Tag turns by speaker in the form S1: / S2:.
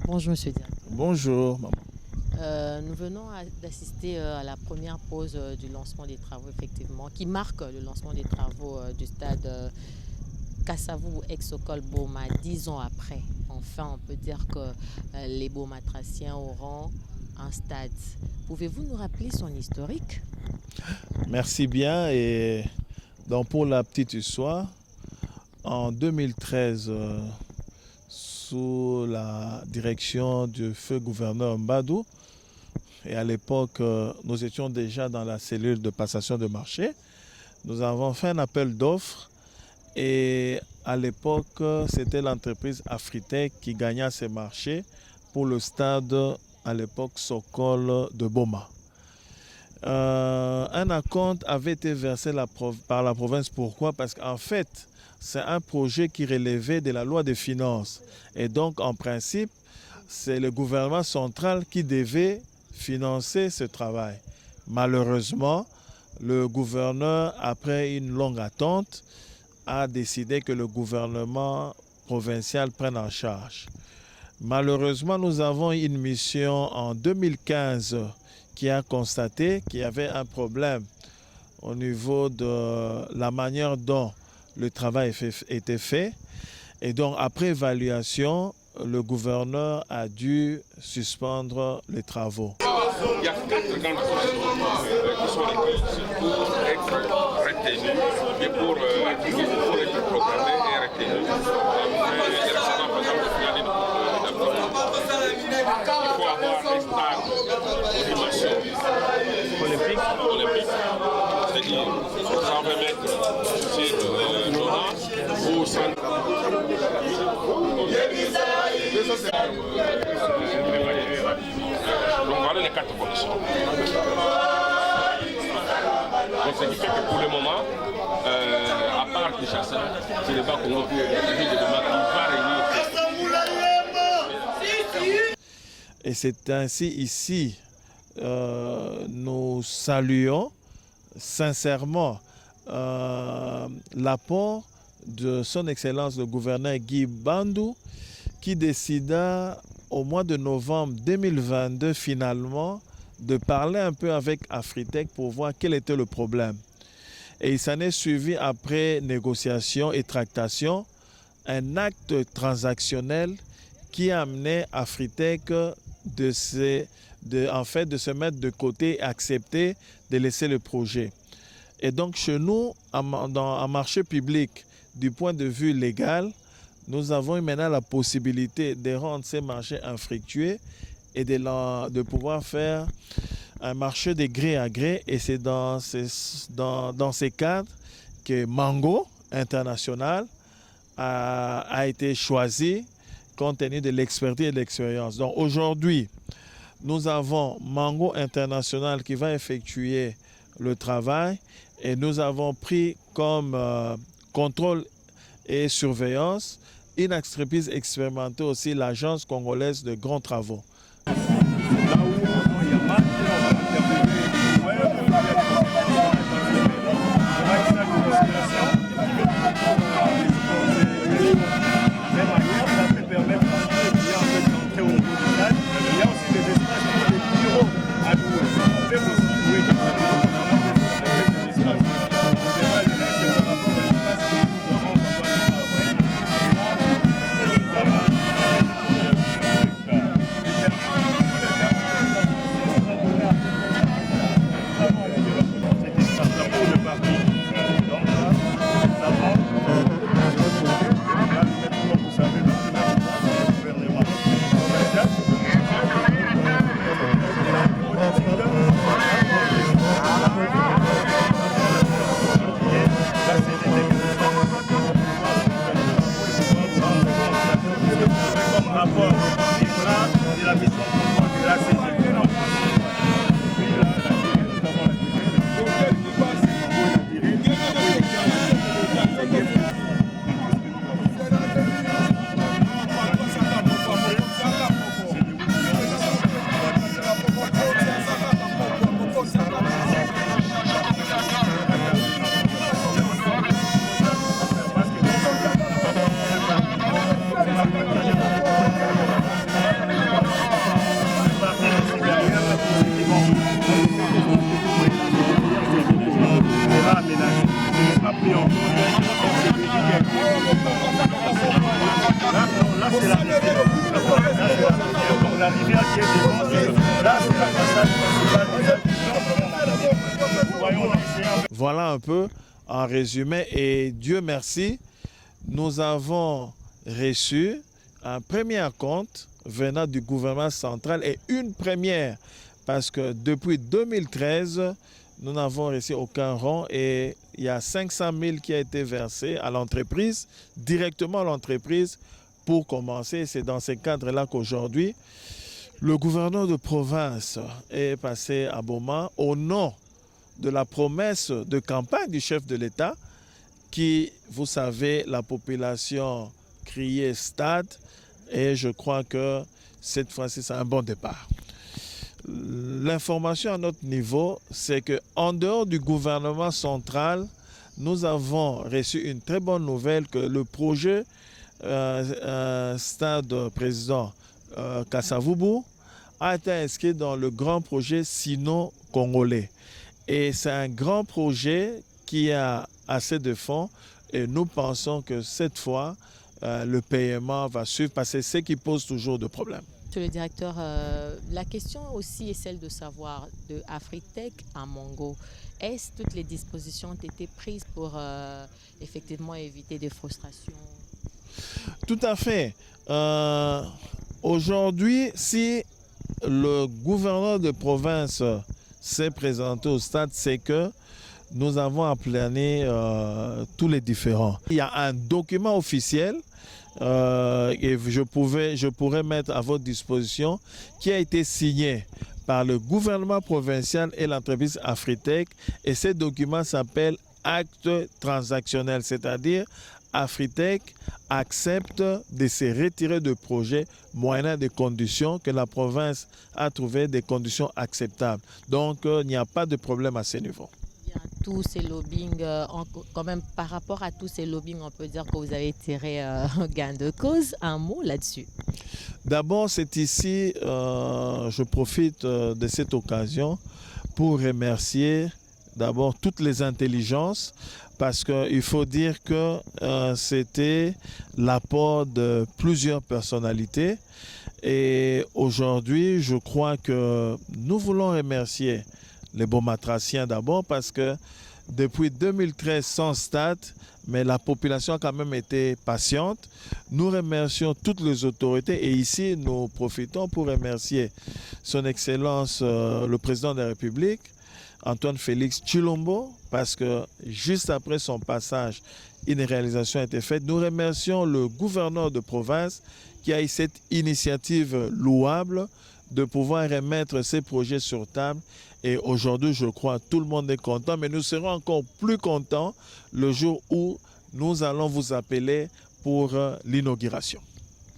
S1: Bonjour Monsieur Dia.
S2: Bonjour, maman.
S1: Nous venons d'assister à la première pause du lancement des travaux, effectivement, qui marque le lancement des travaux du stade Kassavou Exocol Boma 10 ans après. Enfin, on peut dire que les Beaumatraciens auront un stade. Pouvez-vous nous rappeler son historique?
S2: Merci bien. Et donc pour la petite histoire, en 2013, sous la direction du feu gouverneur Mbadou, et à l'époque, nous étions déjà dans la cellule de passation de marché, nous avons fait un appel d'offres et à l'époque, c'était l'entreprise Afritech qui gagnait ces marchés pour le stade, à l'époque, Sokol de Boma. Un acompte avait été versé par la province. Pourquoi? Parce qu'en fait, c'est un projet qui relevait de la loi des finances. Et donc, en principe, c'est le gouvernement central qui devait financer ce travail. Malheureusement, le gouverneur, après une longue attente, a décidé que le gouvernement provincial prenne en charge. Malheureusement, nous avons une mission en 2015 qui a constaté qu'il y avait un problème au niveau de la manière dont le travail était fait. Et donc, après évaluation, le gouverneur a dû suspendre les travaux.
S3: Il y a 4 grandes choses qui sont requises pour être retenues et pour être programmées et retenues. Il faut avoir un stade de dimension olympique, c'est-à-dire 120 mètres sur Jonas ou 100. Donc voilà les 4 conditions. Donc ce qui fait que pour le moment, à part Kinshasa, c'est le bas Congo qui va réunir.
S2: Et c'est ainsi ici, nous saluons sincèrement l'apport de son Excellence le gouverneur Guy Bandou, qui décida au mois de novembre 2022 finalement de parler un peu avec Afritech pour voir quel était le problème. Et il s'en est suivi, après négociation et tractation, un acte transactionnel qui a amené Afritech de se mettre de côté et accepter de laisser le projet. Et donc chez nous, en marché public, du point de vue légal, nous avons maintenant la possibilité de rendre ces marchés infructueux et de pouvoir faire un marché de gré à gré. Et c'est dans ces cadres que Mango International a été choisi compte tenu de l'expertise et de l'expérience. Donc aujourd'hui, nous avons Mango International qui va effectuer le travail et nous avons pris comme contrôle et surveillance une entreprise expérimentée aussi, l'Agence congolaise de grands travaux.
S4: La rivière qui est devant, là, c'est la façade principale.
S2: Voilà un peu en résumé. Et Dieu merci, nous avons reçu un premier compte venant du gouvernement central et une première parce que depuis 2013, nous n'avons reçu aucun rond et il y a 500 000 qui a été versé à l'entreprise, directement à l'entreprise pour commencer. C'est dans ce cadre-là qu'aujourd'hui, le gouverneur de province est passé à Boma au nom de la promesse de campagne du chef de l'État qui, vous savez, la population criait stade et je crois que cette fois-ci, c'est un bon départ. L'information à notre niveau, c'est qu'en dehors du gouvernement central, nous avons reçu une très bonne nouvelle que le projet stade président Kasavubu a été inscrit dans le grand projet sino-congolais. Et c'est un grand projet qui a assez de fonds et nous pensons que cette fois, le paiement va suivre parce que c'est ce qui pose toujours de problèmes.
S1: Monsieur le directeur, la question aussi est celle de savoir de Afritech à Mongo. Est-ce que toutes les dispositions ont été prises pour effectivement éviter des frustrations?
S2: Tout à fait. Aujourd'hui, si le gouverneur de province s'est présenté au stade, c'est que nous avons applané tous les différents. Il y a un document officiel et je pourrais mettre à votre disposition qui a été signé par le gouvernement provincial et l'entreprise Afritech et ce document s'appelle acte transactionnel, c'est-à-dire Afritech accepte de se retirer de projet moyennant des conditions que la province a trouvé des conditions acceptables. Donc il n'y a pas de problème à ce niveau.
S1: Tous ces lobbying, quand même par rapport à tous ces lobbying, on peut dire que vous avez tiré gain de cause. Un mot là-dessus.
S2: D'abord, c'est ici, je profite de cette occasion pour remercier d'abord toutes les intelligences parce qu'il faut dire que c'était l'apport de plusieurs personnalités et aujourd'hui, je crois que nous voulons remercier les Bomatraciens d'abord parce que depuis 2013 sans stade, mais la population a quand même été patiente. Nous remercions toutes les autorités et ici nous profitons pour remercier son Excellence le Président de la République, Antoine Félix Tshilombo, parce que juste après son passage, une réalisation a été faite. Nous remercions le gouverneur de province qui a eu cette initiative louable de pouvoir remettre ces projets sur table. Et aujourd'hui, je crois, tout le monde est content, mais nous serons encore plus contents le jour où nous allons vous appeler pour l'inauguration.